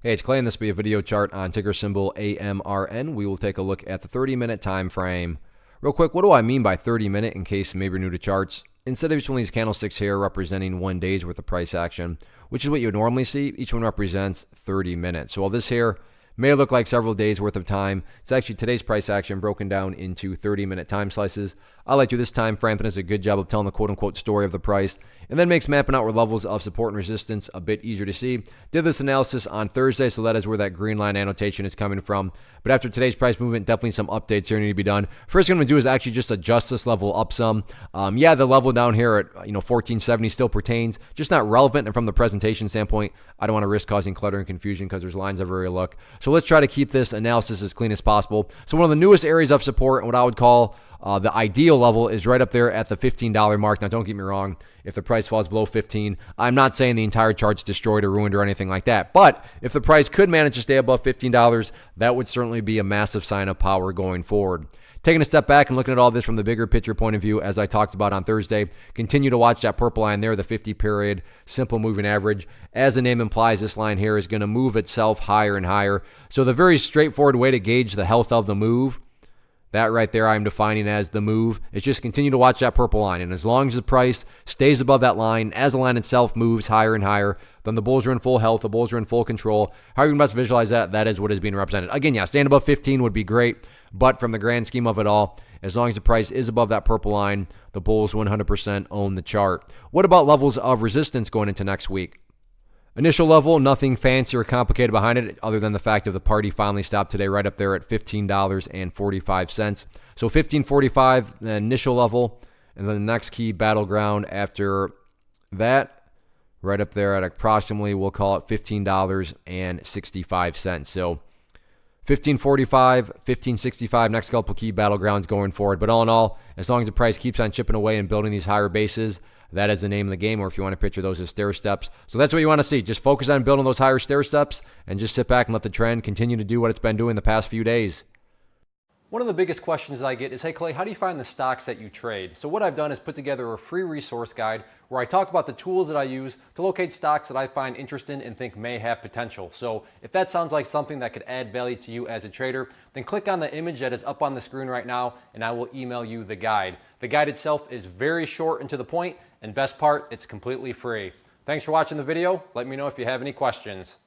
Hey, it's Clay, and this will be a video chart on ticker symbol AMRN. We will take a look at the 30-minute time frame. Real quick, what do I mean by 30-minute in case maybe you're new to charts? Instead of each one of these candlesticks here representing 1 day's worth of price action, which is what you would normally see, each one represents 30 minutes. So while this here may look like several days worth of time, it's actually today's price action broken down into 30-minute time slices. I like to do this time frame that does a good job of telling the quote-unquote story of the price, and then makes mapping out where levels of support and resistance a bit easier to see. Did this analysis on Thursday, so that is where that green line annotation is coming from. But after today's price movement, definitely some updates here need to be done. First thing I'm going to do is actually just adjust this level up some. Yeah, the level down here at 1470 still pertains, just not relevant. And from the presentation standpoint, I don't want to risk causing clutter and confusion because there's lines everywhere you look. So let's try to keep this analysis as clean as possible. So one of the newest areas of support, and what I would call the ideal level, is right up there at the $15 mark. Now, don't get me wrong. If the price falls below 15, I'm not saying the entire chart's destroyed or ruined or anything like that. But if the price could manage to stay above $15, that would certainly be a massive sign of power going forward. Taking a step back and looking at all this from the bigger picture point of view, as I talked about on Thursday, continue to watch that purple line there, the 50-period simple moving average. As the name implies, this line here is going to move itself higher and higher. So the very straightforward way to gauge the health of the move, that right there I'm defining as the move, is just continue to watch that purple line. And as long as the price stays above that line, as the line itself moves higher and higher, then the bulls are in full health, the bulls are in full control. How you can best visualize that, that is what is being represented. Again, yeah, staying above 15 would be great, but from the grand scheme of it all, as long as the price is above that purple line, the bulls 100% own the chart. What about levels of resistance going into next week? Initial level, nothing fancy or complicated behind it other than the fact of the party finally stopped today right up there at $15.45. So $15.45, the initial level, and then the next key battleground after that, right up there at approximately, we'll call it $15.65. So $15.45, $15.65, next couple key battlegrounds going forward. But all in all, as long as the price keeps on chipping away and building these higher bases, that is the name of the game, or if you want to picture those as stair steps. So that's what you want to see. Just focus on building those higher stair steps and just sit back and let the trend continue to do what it's been doing the past few days. One of the biggest questions that I get is, hey Clay, how do you find the stocks that you trade? So what I've done is put together a free resource guide where I talk about the tools that I use to locate stocks that I find interesting and think may have potential. So if that sounds like something that could add value to you as a trader, then click on the image that is up on the screen right now and I will email you the guide. The guide itself is very short and to the point, and best part, it's completely free. Thanks for watching the video. Let me know if you have any questions.